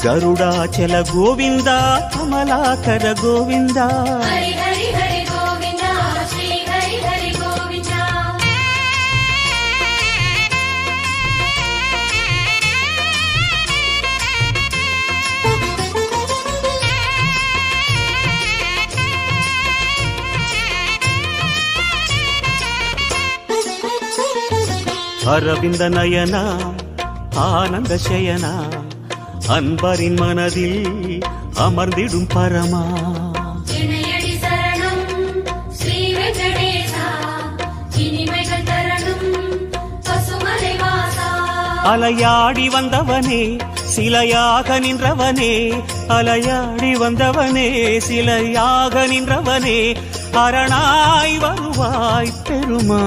ಗರುಡಾಚಲ ಗೋವಿಂದ ಕಮಲಾಕರ ಗೋವಿಂದ ಹರಿ ಹರಿ ಹರಿ ಗೋವಿಂದ ಶ್ರೀ ಹರಿ ಹರಿ ಗೋವಿಂದ அரவிந்த நயன ஆனந்த சயன அன்பரின் மனதில் அமர்ந்திடும் பரமா இணையடி சரணம் ஸ்ரீ வெங்கடேசா இனிமைகள் தரணும் பசுமலை வாசா அலையாடி வந்தவனே சிலையாக நின்றவனே அலையாடி வந்தவனே சிலையாக நின்றவனே அரணாய் வருவாய் பெருமா